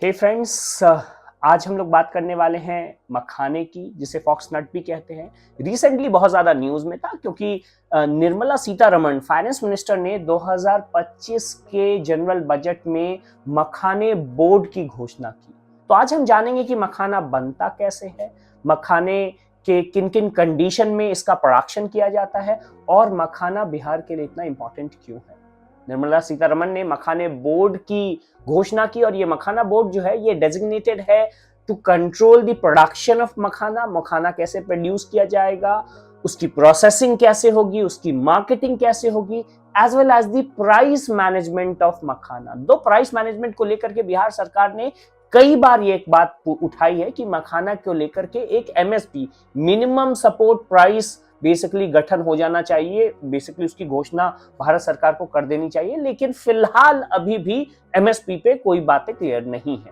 हे friends, आज हम लोग बात करने वाले हैं मखाने की, जिसे फॉक्स नट भी कहते हैं। रिसेंटली बहुत ज्यादा न्यूज में था क्योंकि निर्मला सीतारमण फाइनेंस मिनिस्टर ने 2025 के जनरल बजट में मखाने बोर्ड की घोषणा की। तो आज हम जानेंगे कि मखाना बनता कैसे है, मखाने के किन किन कंडीशन में इसका प्रोडक्शन किया जाता है और मखाना बिहार के लिए इतना इंपॉर्टेंट क्यों है। निर्मला सीतारमण ने मखाने बोर्ड की घोषणा की और ये मखाना बोर्ड जो है ये डेजिग्नेटेड है to control the production of makhana. Makhana कैसे प्रोड्यूस किया जाएगा, उसकी प्रोसेसिंग कैसे होगी, उसकी मार्केटिंग कैसे होगी, as well as the price management of makhana. दो प्राइस मैनेजमेंट को लेकर के बिहार सरकार ने कई बार ये एक बात उठाई है कि मखाना को लेकर के एक MSP, minimum support price basically गठन हो जाना चाहिए। बेसिकली उसकी घोषणा भारत सरकार को कर देनी चाहिए, लेकिन फिलहाल अभी भी एमएसपी पे कोई बातें क्लियर नहीं है।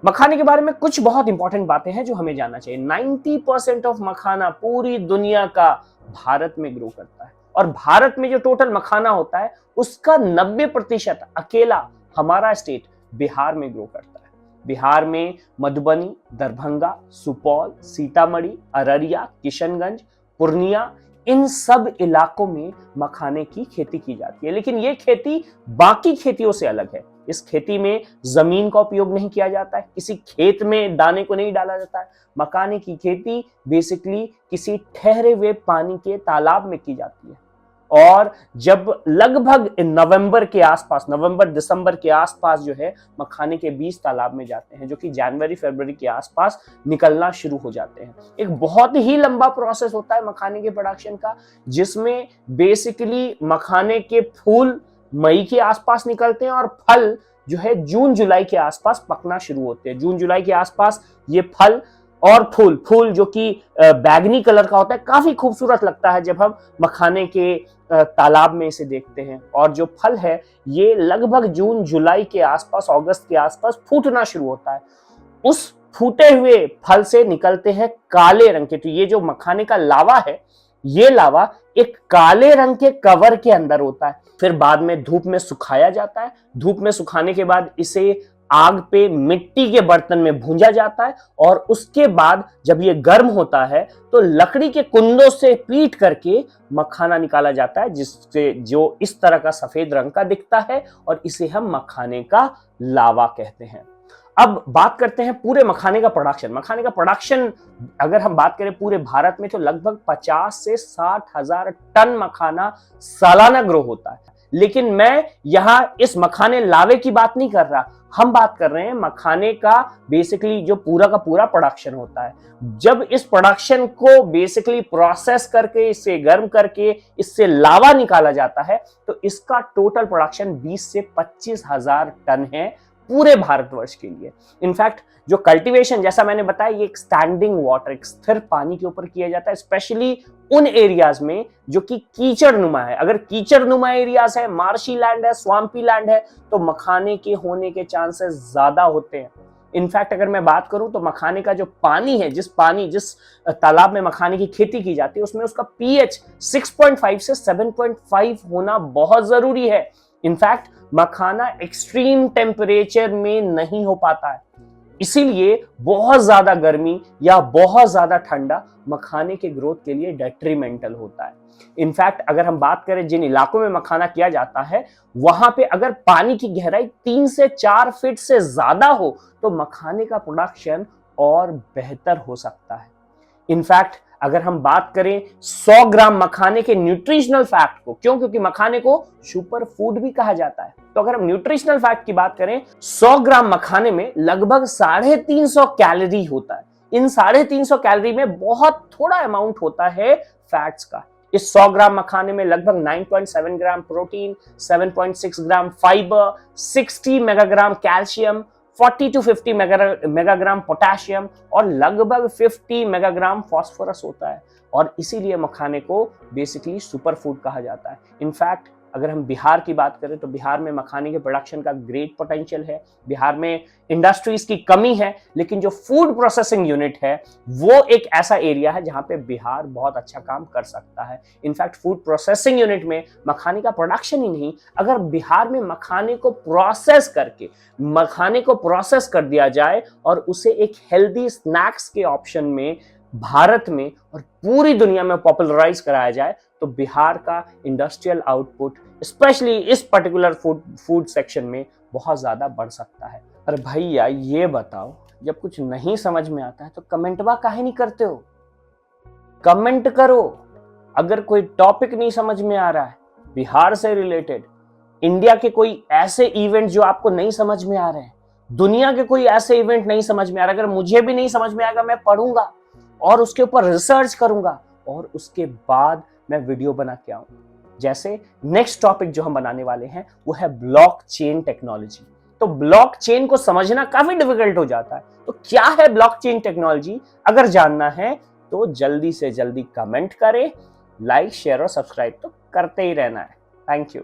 मखाने के बारे में कुछ बहुत इंपॉर्टेंट बातें हैं जो हमें जानना चाहिए। 90% ऑफ मखाना पूरी दुनिया का भारत में ग्रो करता है और भारत में जो टोटल मखाना होता है उसका 90% अकेला हमारा स्टेट बिहार में ग्रो करता है। बिहार में मधुबनी, दरभंगा, सुपौल, सीतामढ़ी, अररिया, किशनगंज, पूर्णिया, इन सब इलाकों में मखाने की खेती की जाती है। लेकिन ये खेती बाकी खेतियों से अलग है। इस खेती में जमीन का उपयोग नहीं किया जाता है, किसी खेत में दाने को नहीं डाला जाता है। मखाने की खेती बेसिकली किसी ठहरे हुए पानी के तालाब में की जाती है और जब लगभग नवंबर के आसपास, नवंबर दिसंबर के आसपास जो है मखाने के बीज तालाब में जाते हैं, जो कि जनवरी फरवरी के आसपास निकलना शुरू हो जाते हैं। एक बहुत ही लंबा प्रोसेस होता है मखाने के प्रोडक्शन का, जिसमें बेसिकली मखाने के फूल मई के आसपास निकलते हैं और फल जो है जून जुलाई के आसपास पकना शुरू होते हैं। जून जुलाई के आसपास ये फल और फूल जो कि बैगनी कलर का होता है, काफी खूबसूरत लगता है जब हम मखाने के तालाब में इसे देखते हैं। और जो फल है ये लगभग जून जुलाई के आसपास, अगस्त के आसपास फूटना शुरू होता है। उस फूटे हुए फल से निकलते हैं काले रंग के, तो ये जो मखाने का लावा है, ये लावा एक काले रंग के कवर के अंदर होता है। फिर बाद में धूप में सुखाया जाता है। धूप में सुखाने के बाद इसे आग पे मिट्टी के बर्तन में भूंजा जाता है और उसके बाद जब ये गर्म होता है तो लकड़ी के कुंदों से पीट करके मखाना निकाला जाता है, जिससे जो इस तरह का सफेद रंग का दिखता है और इसे हम मखाने का लावा कहते हैं। अब बात करते हैं पूरे मखाने का प्रोडक्शन। मखाने का प्रोडक्शन अगर हम बात करें पूरे भारत में तो लगभग 50 से 60 हजार टन मखाना सालाना ग्रो होता है। लेकिन मैं यहां इस मखाने लावे की बात नहीं कर रहा, हम बात कर रहे हैं मखाने का बेसिकली जो पूरा का पूरा प्रोडक्शन होता है। जब इस प्रोडक्शन को बेसिकली प्रोसेस करके, इसे गर्म करके इससे लावा निकाला जाता है तो इसका टोटल प्रोडक्शन 20 से 25 हजार टन है पूरे भारतवर्ष के लिए। इनफैक्ट जो कल्टीवेशन, जैसा मैंने बताया, ये एक स्टैंडिंग वाटर, एक स्थिर पानी के ऊपर किया जाता है, स्पेशली उन एरियाज में जो कि कीचड़ नुमा है। अगर कीचड़ नुमा एरियाज है, मार्शी लैंड है, स्वाम्पी लैंड है, तो मखाने के होने के चांसेस ज्यादा होते हैं। इनफैक्ट अगर मैं बात करूं तो मखाने का जो पानी है, जिस तालाब में मखाने की खेती की जाती है, उसमें उसका पीएच 6.5 से 7.5 होना बहुत जरूरी है। इनफैक्ट मखाना एक्सट्रीम टेम्परेचर में नहीं हो पाता है, इसीलिए बहुत ज्यादा गर्मी या बहुत ज्यादा ठंडा मखाने के ग्रोथ के लिए डेट्रीमेंटल होता है। इनफैक्ट अगर हम बात करें जिन इलाकों में मखाना किया जाता है, वहां पे अगर पानी की गहराई 3 से 4 फीट से ज्यादा हो तो मखाने का प्रोडक्शन और बेहतर हो सकता है। इनफैक्ट अगर हम बात करें 100 ग्राम मखाने के न्यूट्रिशनल फैक्ट को, क्योंकि मखाने को सुपर फूड भी कहा जाता है, तो अगर हम न्यूट्रिशनल फैक्ट की बात करें, 100 ग्राम मखाने में लगभग 350 कैलोरी होता है। इन 350 कैलोरी में बहुत थोड़ा अमाउंट होता है फैट्स का। इस 100 ग्राम मखाने में लगभग 9.7 gram protein, 7.6 gram fibre, 60 megagram calcium, 40 to 50 megagram potassium और लगभग 50 मेगाग्राम फास्फोरस होता है। और इसीलिए मखाने को बेसिकली सुपर फूड कहा जाता है। इनफैक्ट अगर हम बिहार की बात करें तो बिहार में मखाने के प्रोडक्शन का ग्रेट पोटेंशियल है। बिहार में इंडस्ट्रीज की कमी है, लेकिन जो फूड प्रोसेसिंग यूनिट है वो एक ऐसा एरिया है जहां पे बिहार बहुत अच्छा काम कर सकता है। इनफैक्ट फूड प्रोसेसिंग यूनिट में मखाने का प्रोडक्शन ही नहीं, अगर बिहार में मखाने को प्रोसेस कर दिया जाए और उसे एक हेल्दी स्नैक्स के ऑप्शन में भारत में और पूरी दुनिया में पॉपुलराइज कराया जाए, तो बिहार का इंडस्ट्रियल आउटपुट स्पेशली इस पर्टिकुलर फूड सेक्शन में बहुत ज्यादा बढ़ सकता है। अरे भैया ये बताओ, जब कुछ नहीं समझ में आता है तो कमेंटवा काहे नहीं करते हो? कमेंट करो। अगर कोई टॉपिक नहीं समझ में आ रहा है बिहार से रिलेटेड, इंडिया के कोई ऐसे इवेंट जो आपको नहीं समझ में आ रहे हैं, दुनिया के कोई ऐसे इवेंट नहीं समझ में आ रहा, अगर मुझे भी नहीं समझ में आएगा मैं पढ़ूंगा और उसके ऊपर रिसर्च करूंगा और उसके बाद मैं वीडियो बना के आऊंगा। जैसे नेक्स्ट टॉपिक जो हम बनाने वाले हैं वो है ब्लॉकचेन टेक्नोलॉजी। तो ब्लॉकचेन को समझना काफी डिफिकल्ट हो जाता है, तो क्या है ब्लॉकचेन टेक्नोलॉजी? अगर जानना है तो जल्दी से जल्दी कमेंट करें, लाइक शेयर और सब्सक्राइब तो करते ही रहना है। Thank you.